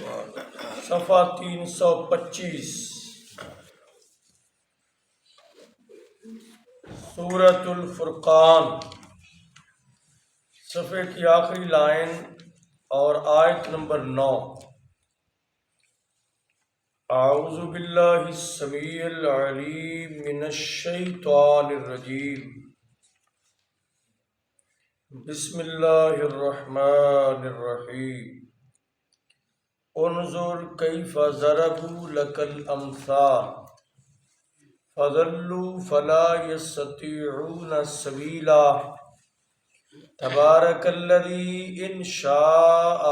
صفحہ 325 سورۃ الفرقان، صفحے کی آخری لائن اور آیت نمبر 9۔ اعوذ باللہ السمیع العلیم من الشیطان الرجیم، بسم اللہ الرحمن الرحیم۔ انظر کیف ضربوا لک الامثال فضلوا فلا یستطیعون سبیلا تبارک الذی ان شاء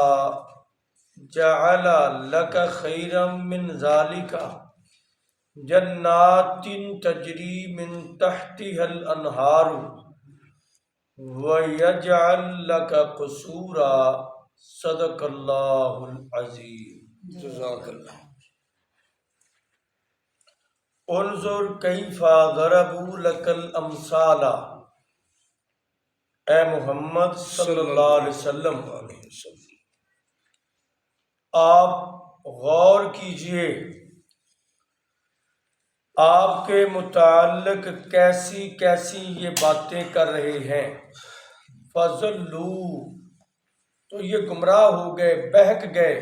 جعل لک خیرا من ذلک جنات تجری من تحتها الانہار وَيَجْعَلْ لَكَ قُصُورًا صدق اللہ العظیم۔ جزاک اللہ۔ انظر کیف ضربوا لک الامثال، اے محمد صلی اللہ علیہ وسلم آپ غور کیجئے آپ کے متعلق کیسی کیسی یہ باتیں کر رہے ہیں۔ فضلوا تو یہ گمراہ ہو گئے، بہک گئے،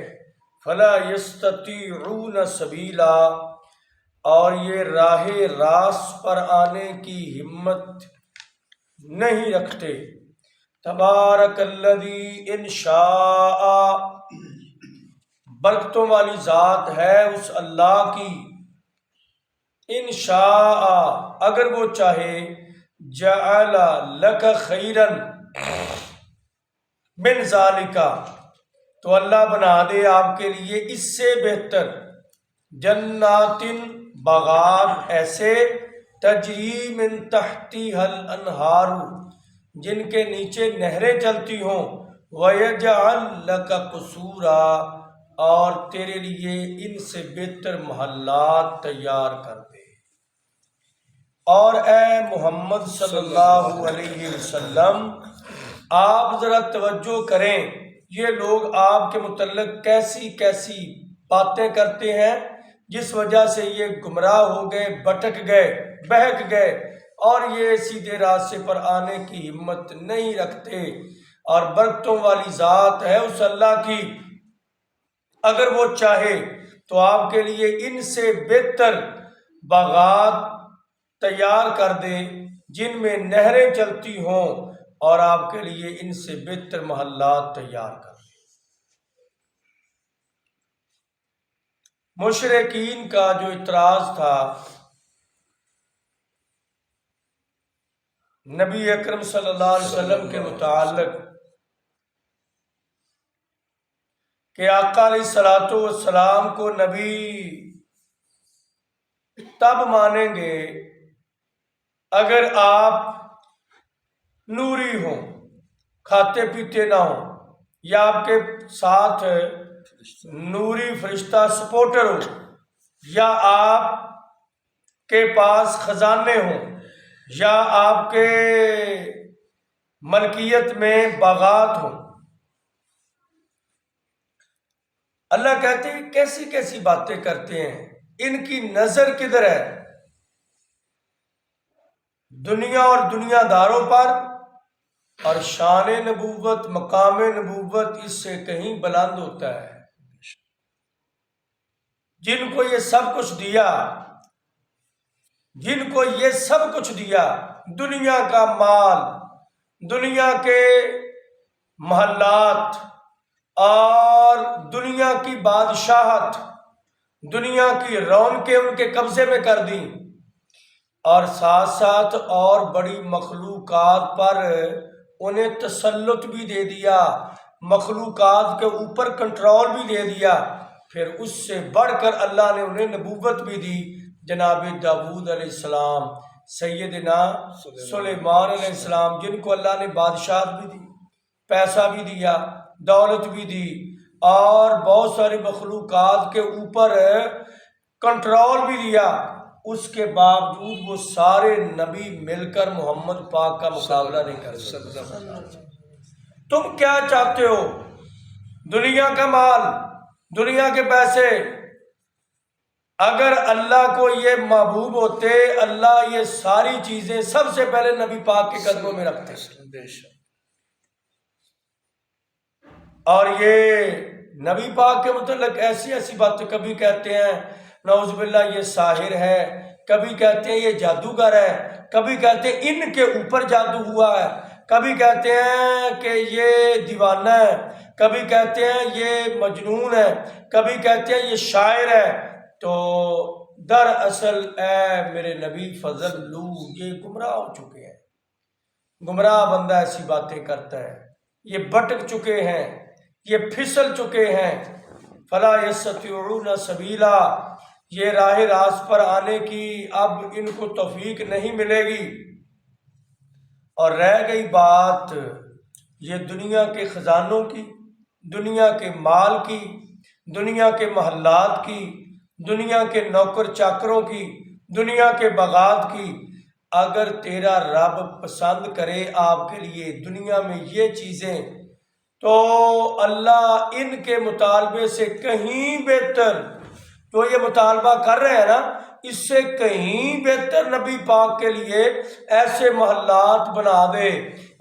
فلا یستطیعون سبیلا اور یہ راہ راست پر آنے کی ہمت نہیں رکھتے۔ تبارک الذی ان شاء، برکتوں والی ذات ہے اس اللہ کی، ان شاء اگر وہ چاہے، جعل لک خیرا من ذالک تو اللہ بنا دے آپ کے لیے اس سے بہتر، جنات باغات ایسے، تجری من تحتها الانہار جن کے نیچے نہریں چلتی ہوں، وَيَجْعَلْ لَكَ قُصُورًا اور تیرے لیے ان سے بہتر محلات تیار کر دے۔ اور اے محمد صلی اللہ علیہ وسلم آپ ذرا توجہ کریں، یہ لوگ آپ کے متعلق کیسی کیسی باتیں کرتے ہیں جس وجہ سے یہ گمراہ ہو گئے، بھٹک گئے، بہک گئے اور یہ سیدھے راستے پر آنے کی ہمت نہیں رکھتے۔ اور برکتوں والی ذات ہے اس اللہ کی، اگر وہ چاہے تو آپ کے لیے ان سے بہتر باغات تیار کر دے جن میں نہریں چلتی ہوں، اور آپ کے لیے ان سے بہتر محلات تیار کر دے۔ مشرکین کا جو اعتراض تھا نبی اکرم صلی اللہ علیہ وسلم کے متعلق کہ آقا علیہ الصلوۃ والسلام کو نبی تب مانیں گے اگر آپ نوری ہوں، کھاتے پیتے نہ ہوں، یا آپ کے ساتھ نوری فرشتہ سپورٹر ہو، یا آپ کے پاس خزانے ہوں، یا آپ کے ملکیت میں باغات ہوں۔ اللہ کہتے ہیں کیسی کیسی باتیں کرتے ہیں، ان کی نظر کدھر ہے؟ دنیا اور دنیا داروں پر، اور شان نبوت، مقام نبوت اس سے کہیں بلند ہوتا ہے۔ جن کو یہ سب کچھ دیا، جن کو یہ سب کچھ دیا، دنیا کا مال، دنیا کے محلات اور دنیا کی بادشاہت، دنیا کی رونقیں ان کے قبضے میں کر دیں، اور ساتھ ساتھ اور بڑی مخلوقات پر انہیں تسلط بھی دے دیا، مخلوقات کے اوپر کنٹرول بھی دے دیا، پھر اس سے بڑھ کر اللہ نے انہیں نبوت بھی دی۔ جناب داؤد علیہ السلام، سیدنا سلیمان علیہ السلام، جن کو اللہ نے بادشاہت بھی دی، پیسہ بھی دیا، دولت بھی دی، اور بہت ساری مخلوقات کے اوپر کنٹرول بھی دیا، اس کے باوجود وہ سارے نبی مل کر محمد پاک کا مقابلہ نہیں کر سکتے۔ تم کیا چاہتے ہو؟ دنیا کا مال، دنیا کے پیسے، اگر اللہ کو یہ محبوب ہوتے، اللہ یہ ساری چیزیں سب سے پہلے نبی پاک کے قدموں میں رکھتے۔ اور یہ نبی پاک کے متعلق ایسی ایسی باتیں کبھی کہتے ہیں نعوذ باللہ یہ ساحر ہے، کبھی کہتے ہیں یہ جادوگر ہے، کبھی کہتے ہیں ان کے اوپر جادو ہوا ہے، کبھی کہتے ہیں کہ یہ دیوانہ ہے، کبھی کہتے ہیں یہ مجنون ہے، کبھی کہتے ہیں یہ شاعر ہے۔ تو دراصل اے میرے نبی فضل لو، یہ گمراہ ہو چکے ہیں۔ گمراہ بندہ ایسی باتیں کرتا ہے، یہ بھٹک چکے ہیں، یہ پھسل چکے ہیں۔ فلا یستطیعون سبیلا، یہ راہ راست پر آنے کی اب ان کو توفیق نہیں ملے گی۔ اور رہ گئی بات یہ دنیا کے خزانوں کی، دنیا کے مال کی، دنیا کے محلات کی، دنیا کے نوکر چاکروں کی، دنیا کے باغات کی، اگر تیرا رب پسند کرے آپ کے لیے دنیا میں یہ چیزیں، تو اللہ ان کے مطالبے سے کہیں بہتر، جو یہ مطالبہ کر رہے ہیں نا، اس سے کہیں بہتر نبی پاک کے لیے ایسے محلات بنا دے،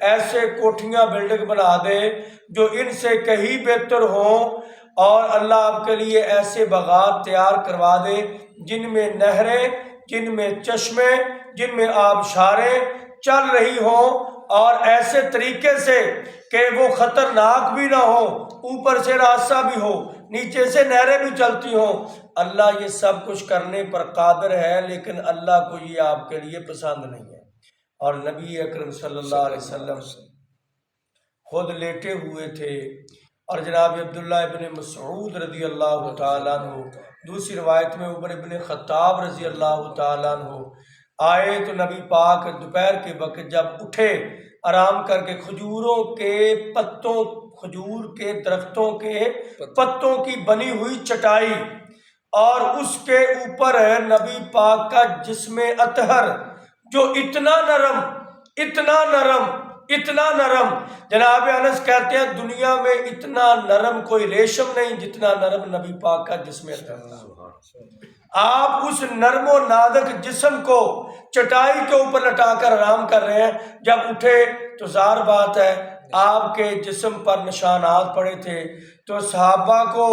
ایسے کوٹھیاں بلڈنگ بنا دے جو ان سے کہیں بہتر ہوں، اور اللہ آپ کے لیے ایسے باغات تیار کروا دے جن میں نہریں، جن میں چشمے، جن میں آبشاریں چل رہی ہوں، اور ایسے طریقے سے کہ وہ خطرناک بھی نہ ہو، اوپر سے راستہ بھی ہو، نیچے سے نہریں بھی چلتی ہوں۔ اللہ یہ سب کچھ کرنے پر قادر ہے، لیکن اللہ کو یہ آپ کے لیے پسند نہیں ہے۔ اور نبی اکرم صلی اللہ علیہ وسلم خود لیٹے ہوئے تھے، اور جناب عبداللہ ابن مسعود رضی اللہ تعالیٰ عنہ، دوسری روایت میں عمر ابن خطاب رضی اللہ تعالیٰ عنہ آئے تو نبی پاک دوپہر کے وقت جب اٹھے آرام کر کے، کھجوروں کے پتوں، کھجور کے درختوں کے پتوں کی بنی ہوئی چٹائی، اور اس کے اوپر ہے نبی پاک کا جسم اطہر جو اتنا نرم، اتنا نرم، اتنا نرم، جناب انس کہتے ہیں دنیا میں اتنا نرم کوئی ریشم نہیں جتنا نرم نبی پاک کا جسم اطہر۔ آپ اس نرم و نازک جسم کو چٹائی کے اوپر لٹا کر آرام کر رہے ہیں، جب اٹھے تو ظاہر بات ہے آپ کے جسم پر نشانات پڑے تھے، تو صحابہ کو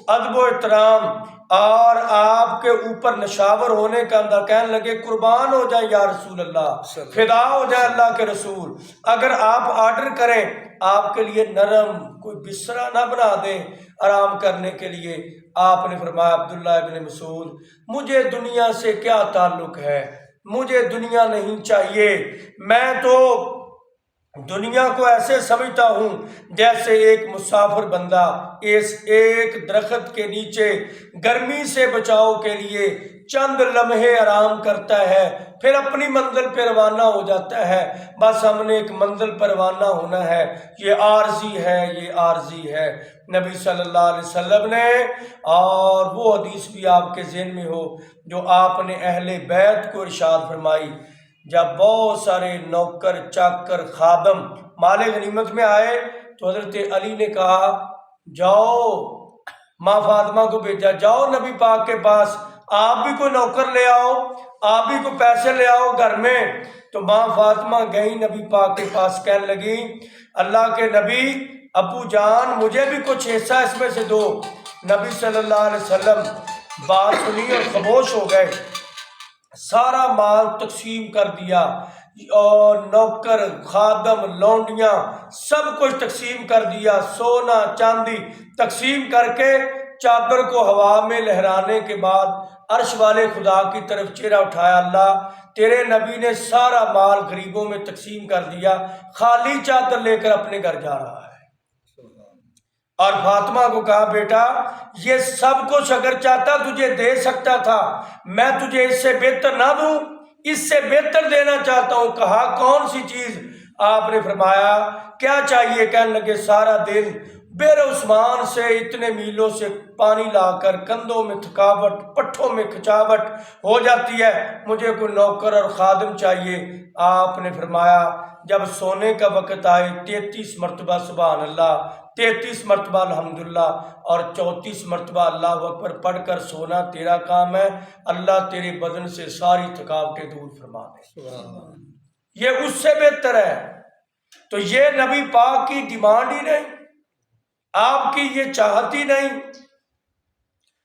ادب و احترام اور آپ کے اوپر نشاور ہونے کا اندر، کہنے لگے قربان ہو جائے یا رسول اللہ، فدا ہو جائے اللہ کے رسول، اگر آپ آرڈر کریں آپ کے لیے نرم کوئی بسترا نہ بنا دیں آرام کرنے کے لیے۔ آپ نے فرمایا عبداللہ ابن مسعود، مجھے دنیا سے کیا تعلق ہے، مجھے دنیا نہیں چاہیے، میں تو دنیا کو ایسے سمجھتا ہوں جیسے ایک مسافر بندہ اس ایک درخت کے نیچے گرمی سے بچاؤ کے لیے چند لمحے آرام کرتا ہے، پھر اپنی منزل پہ روانہ ہو جاتا ہے۔ بس ہم نے ایک منزل پر روانہ ہونا ہے، یہ عارضی ہے، یہ عارضی ہے۔ نبی صلی اللہ علیہ وسلم نے، اور وہ حدیث بھی آپ کے ذہن میں ہو جو آپ نے اہل بیت کو ارشاد فرمائی، جب بہت سارے نوکر چاکر خادم مال غنیمت میں آئے تو حضرت علی نے کہا جاؤ، ماں فاطمہ کو بھیجا، جاؤ نبی پاک کے پاس، آپ بھی کوئی نوکر لے آؤ، آپ بھی کوئی پیسے لے آؤ گھر میں۔ تو ماں فاطمہ گئی نبی پاک کے پاس، کہنے لگی اللہ کے نبی، ابو جان مجھے بھی کچھ حصہ اس میں سے دو۔ نبی صلی اللہ علیہ وسلم بات سنی اور خاموش ہو گئے، سارا مال تقسیم کر دیا، اور نوکر خادم لونڈیاں سب کچھ تقسیم کر دیا، سونا چاندی تقسیم کر کے چادر کو ہوا میں لہرانے کے بعد عرش والے خدا کی طرف چہرہ اٹھایا، اللہ تیرے نبی نے سارا مال غریبوں میں تقسیم کر دیا، خالی چادر لے کر اپنے گھر جا رہا ہے۔ اور فاطمہ کو کہا بیٹا یہ سب کچھ اگر چاہتا تجھے دے سکتا تھا، میں تجھے اس سے بہتر نہ دوں، اس سے بہتر دینا چاہتا ہوں۔ کہا کون سی چیز؟ آپ نے فرمایا کیا چاہیے؟ کہنے لگے سارا دن بیر عثمان سے اتنے میلوں سے پانی لا کر کندھوں میں تھکاوٹ، پٹھوں میں کھچاوٹ ہو جاتی ہے، مجھے کوئی نوکر اور خادم چاہیے۔ آپ نے فرمایا جب سونے کا وقت آئے 33 مرتبہ سبحان اللہ 33 مرتبہ الحمدللہ اور 34 مرتبہ اللہ اکبر پڑھ کر سونا تیرا کام ہے۔ اللہ تیرے بدن سے ساری تھکاوٹیں دور فرما دے، یہ اس سے بہتر ہے۔ تو یہ نبی پاک کی ڈیمانڈ ہی نہیں، آپ کی یہ چاہت ہی نہیں۔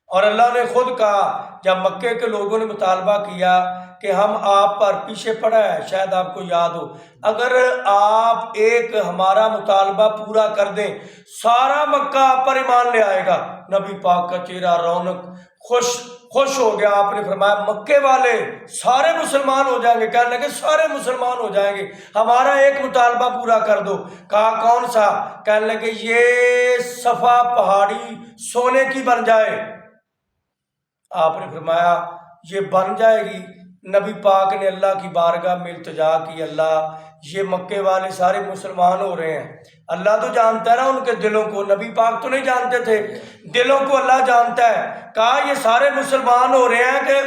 اور اللہ نے خود کہا جب مکے کے لوگوں نے مطالبہ کیا کہ ہم آپ پر پیچھے پڑا ہے، شاید آپ کو یاد ہو، اگر آپ ایک ہمارا مطالبہ پورا کر دیں سارا مکہ آپ پر ایمان لے آئے گا۔ نبی پاک کا چہرہ رونق خوش ہو گیا۔ آپ نے فرمایا مکے والے سارے مسلمان ہو جائیں گے؟ کہنے لگے سارے مسلمان ہو جائیں گے، ہمارا ایک مطالبہ پورا کر دو۔ کہا کون سا؟ کہنے لگے یہ صفا پہاڑی سونے کی بن جائے۔ آپ نے فرمایا یہ بن جائے گی۔ نبی پاک نے اللہ کی بارگاہ میں التجا کی، اللہ یہ مکے والے سارے مسلمان ہو رہے ہیں، اللہ تو جانتا ہے نا ان کے دلوں کو، نبی پاک تو نہیں جانتے تھے، دلوں کو اللہ جانتا ہے۔ کہا یہ سارے مسلمان ہو رہے ہیں کہ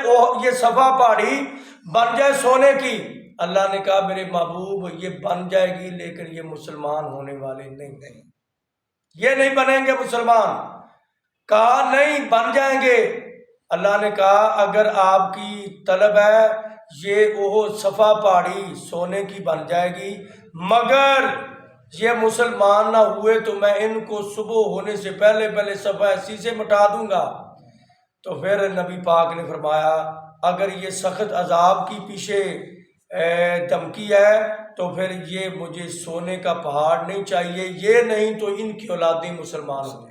یہ صفا پہاڑی بن جائے سونے کی۔ اللہ نے کہا میرے محبوب یہ بن جائے گی لیکن یہ مسلمان ہونے والے نہیں، یہ نہیں بنیں گے مسلمان۔ کہا نہیں بن جائیں گے۔ اللہ نے کہا اگر آپ کی طلب ہے یہ وہ صفا پہاڑی سونے کی بن جائے گی، مگر یہ مسلمان نہ ہوئے تو میں ان کو صبح ہونے سے پہلے صفا ایسی سے مٹا دوں گا۔ تو پھر نبی پاک نے فرمایا اگر یہ سخت عذاب کی پیچھے دھمکی ہے تو پھر یہ مجھے سونے کا پہاڑ نہیں چاہیے، یہ نہیں تو ان کی اولادیں مسلمان ہوں۔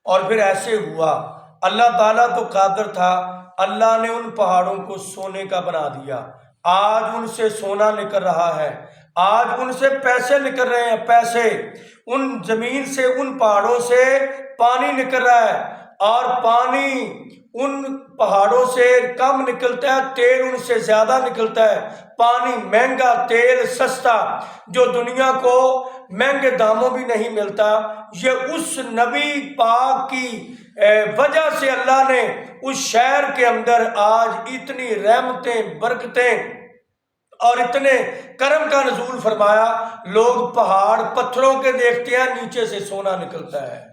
اور پھر ایسے ہوا، اللہ تعالیٰ تو قادر تھا، اللہ نے ان پہاڑوں کو سونے کا بنا دیا۔ آج ان سے سونا نکل رہا ہے، آج ان سے پیسے نکل رہے ہیں، پیسے ان زمین سے ان پہاڑوں سے پانی نکل رہا ہے، اور پانی ان پہاڑوں سے کم نکلتا ہے، تیل ان سے زیادہ نکلتا ہے۔ پانی مہنگا، تیل سستا، جو دنیا کو مہنگے داموں بھی نہیں ملتا، یہ اس نبی پاک کی وجہ سے اللہ نے اس شہر کے اندر آج اتنی رحمتیں، برکتیں اور اتنے کرم کا نزول فرمایا۔ لوگ پہاڑ پتھروں کے دیکھتے ہیں، نیچے سے سونا نکلتا ہے،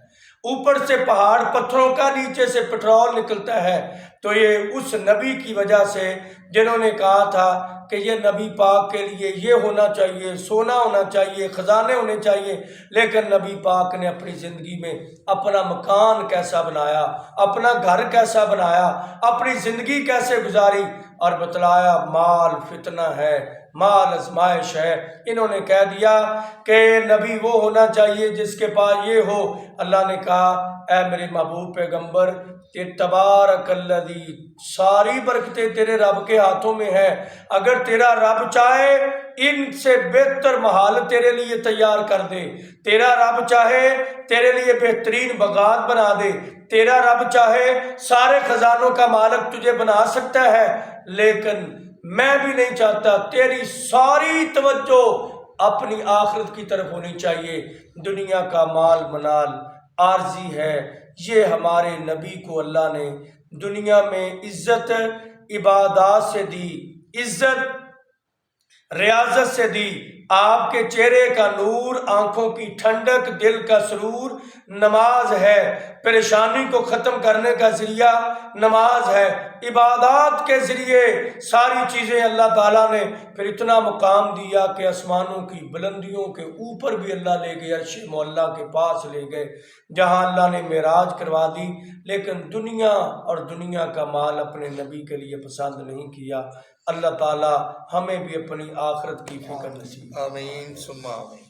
اوپر سے پہاڑ پتھروں کا، نیچے سے پٹرول نکلتا ہے۔ تو یہ اس نبی کی وجہ سے جنہوں نے کہا تھا کہ یہ نبی پاک کے لیے یہ ہونا چاہیے، سونا ہونا چاہیے، خزانے ہونے چاہیے، لیکن نبی پاک نے اپنی زندگی میں اپنا مکان کیسا بنایا، اپنا گھر کیسا بنایا، اپنی زندگی کیسے گزاری، اور بتلایا مال فتنہ ہے، مال آزمائش ہے۔ انہوں نے کہہ دیا کہ نبی وہ ہونا چاہیے جس کے پاس یہ ہو۔ اللہ نے کہا اے میرے محبوب پیغمبر تبارک الذی، ساری برکتیں تیرے رب کے ہاتھوں میں ہیں، اگر تیرا رب چاہے ان سے بہتر محال تیرے لیے تیار کر دے، تیرا رب چاہے تیرے لیے بہترین باغات بنا دے، تیرا رب چاہے سارے خزانوں کا مالک تجھے بنا سکتا ہے، لیکن میں بھی نہیں چاہتا، تیری ساری توجہ اپنی آخرت کی طرف ہونی چاہیے۔ دنیا کا مال منال عارضی ہے۔ یہ ہمارے نبی کو اللہ نے دنیا میں عزت عبادات سے دی، عزت ریاضت سے دی۔ آپ کے چہرے کا نور، آنکھوں کی ٹھنڈک، دل کا سرور نماز ہے، پریشانی کو ختم کرنے کا ذریعہ نماز ہے۔ عبادات کے ذریعے ساری چیزیں اللہ تعالیٰ نے پھر اتنا مقام دیا کہ آسمانوں کی بلندیوں کے اوپر بھی اللہ لے گئے، عرش معلیٰ کے پاس لے گئے، جہاں اللہ نے معراج کروا دی۔ لیکن دنیا اور دنیا کا مال اپنے نبی کے لیے پسند نہیں کیا۔ اللہ تعالیٰ ہمیں بھی اپنی آخرت کی فکر نصیب۔ آمین ثم آمین۔